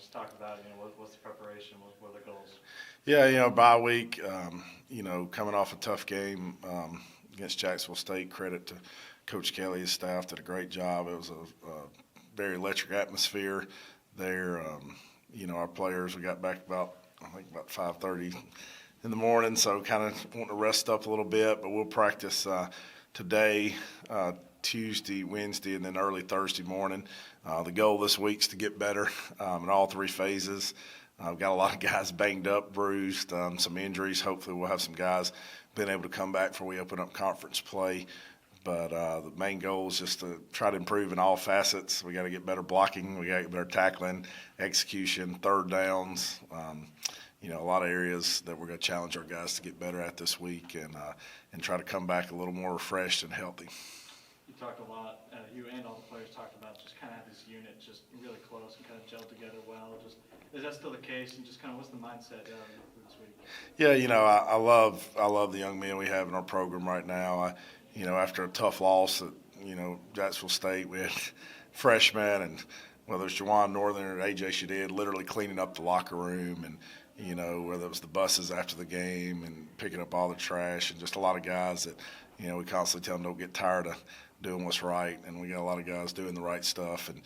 Just talk about, what's the preparation, what are the goals? Yeah, bye week, coming off a tough game against Jacksonville State, credit to Coach Kelly, his staff did a great job. It was a very electric atmosphere there. Our players, we got back about 5:30 in the morning, so kind of wanting to rest up a little bit, but we'll practice today, Tuesday, Wednesday, and then early Thursday morning. The goal this week is to get better in all three phases. I've got a lot of guys banged up, bruised, some injuries. Hopefully we'll have some guys being able to come back before we open up conference play. But the main goal is just to try to improve in all facets. We got to get better blocking. We got to get better tackling, execution, third downs. A lot of areas that we're going to challenge our guys to get better at this week and try to come back a little more refreshed and healthy. You talked a lot, you and all the players talked about just kind of have this unit just really close and kind of gel together well. Just is that still the case? And just kind of what's the mindset for this week? Yeah, I love the young men we have in our program right now. After a tough loss at Jacksonville State, we had freshmen and whether it's Juwan Northern or AJ Shadid literally cleaning up the locker room and whether it was the buses after the game and picking up all the trash and just a lot of guys that we constantly tell them don't get tired of doing what's right, and we got a lot of guys doing the right stuff. And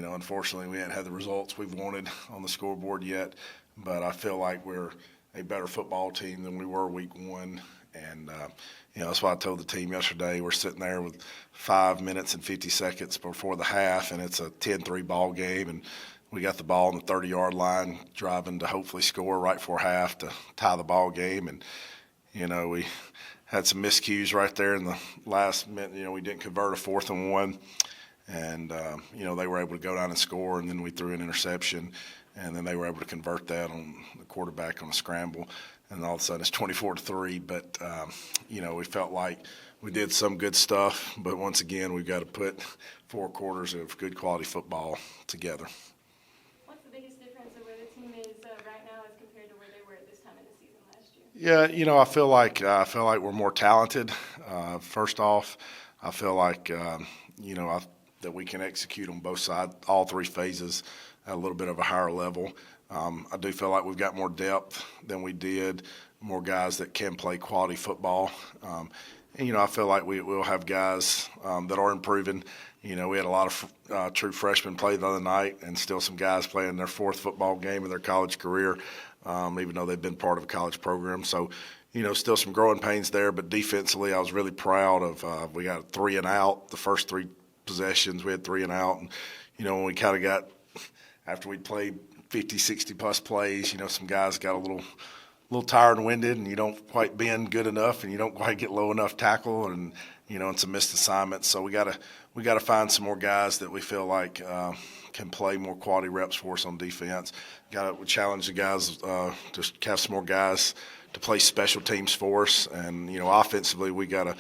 unfortunately, we haven't had the results we've wanted on the scoreboard yet, but I feel like we're a better football team than we were week one. And that's why I told the team yesterday we're sitting there with 5 minutes and 50 seconds before the half, and it's a 10-3 ball game, and we got the ball on the 30-yard line, driving to hopefully score right before half to tie the ball game. And we had some miscues right there in the last minute. We didn't convert a 4th and 1, and they were able to go down and score, and then we threw an interception, and then they were able to convert that on the quarterback on a scramble, and all of a sudden it's 24-3. But we felt like we did some good stuff, but once again we've got to put 4 quarters of good quality football together. What's the biggest difference of where the team is right now as compared to where they were at this time of the season last year? Yeah, I feel like we're more talented. First off, I feel like that we can execute on both sides, all three phases, at a little bit of a higher level. I do feel like we've got more depth than we did, more guys that can play quality football. And I feel like we'll have guys that are improving. We had a lot of true freshmen play the other night, and still some guys playing their 4th football game of their college career, even though they've been part of a college program. So, still some growing pains there. But defensively, I was really proud of. We got 3 and out. The first 3 possessions, we had 3 and out. And when we kind of got after we played 50, 60-plus plays, some guys got a little tired and winded, and you don't quite bend good enough, and you don't quite get low enough tackle, and and some missed assignments. So we gotta find some more guys that we feel like can play more quality reps for us on defense. Got to challenge the guys to have some more guys to play special teams for us, and offensively we gotta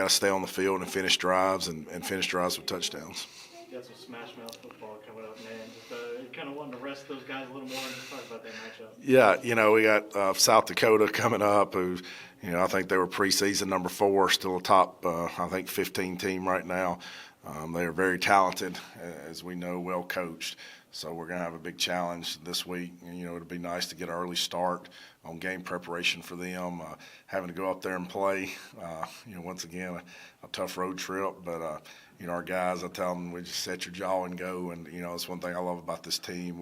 stay on the field and finish drives and finish drives with touchdowns. You got some smash mouth football coming up, man. Just kind of wanting to rest those guys a little more and just talk about that matchup. Yeah, we got South Dakota coming up, who, I think they were preseason number 4, still a top, 15 team right now. They are very talented, as we know, well coached. So we're going to have a big challenge this week. It'll be nice to get an early start on game preparation for them, having to go up there and play. Once again, a tough road trip, but our guys, I tell them, we just set your jaw and go. And that's one thing I love about this team.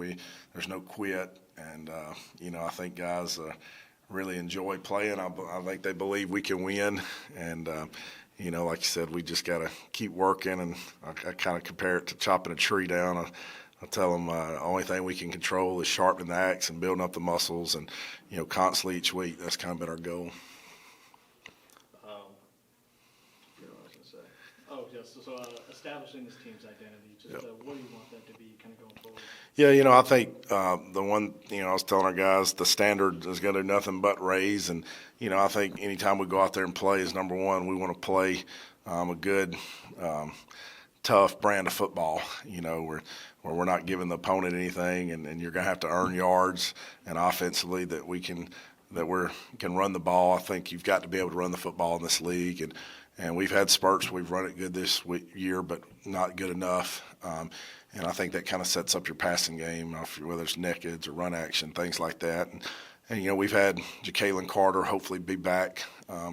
There's no quit, and I think guys really enjoy playing. I think they believe we can win, and like you said, we just got to keep working. And I kind of compare it to chopping a tree down. I tell them the only thing we can control is sharpening the axe and building up the muscles, and constantly each week. That's kind of been our goal. So establishing this team's identity, just what do you want that to be kind of going forward? Yeah, I think the one, I was telling our guys, the standard is going to do nothing but raise. And, I think anytime we go out there and play is, number one, we want to play a good, tough brand of football, where we're not giving the opponent anything, and you're going to have to earn yards, and offensively that we can run the ball. I think you've got to be able to run the football in this league, and we've had spurts. We've run it good this year, but not good enough. And I think that kind of sets up your passing game, whether it's nakeds or run action, things like that. And we've had Ja'Kalen Carter hopefully be back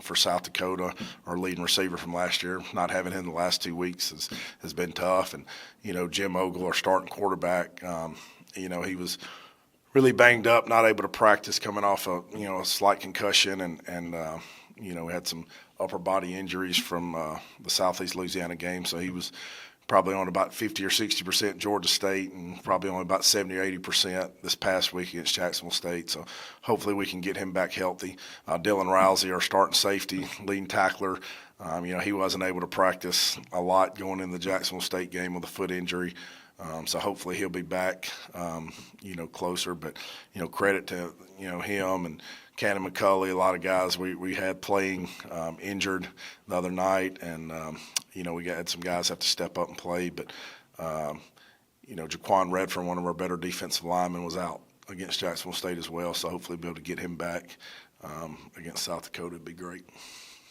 for South Dakota, our leading receiver from last year. Not having him the last 2 weeks has been tough. And, Jim Ogle, our starting quarterback, he was really banged up, not able to practice coming off a slight concussion. And we had some upper body injuries from the Southeast Louisiana game. So he was probably on about 50 or 60% Georgia State and probably only about 70 or 80% this past week against Jacksonville State. So hopefully we can get him back healthy. Dylan Rousey, our starting safety, leading tackler, he wasn't able to practice a lot going in the Jacksonville State game with a foot injury. So hopefully he'll be back, closer. But, credit to, him and Cannon McCulley, a lot of guys we had playing injured the other night. And, we had some guys have to step up and play. But, Jaquan Redfern, one of our better defensive linemen, was out against Jacksonville State as well. So hopefully be able to get him back against South Dakota would be great.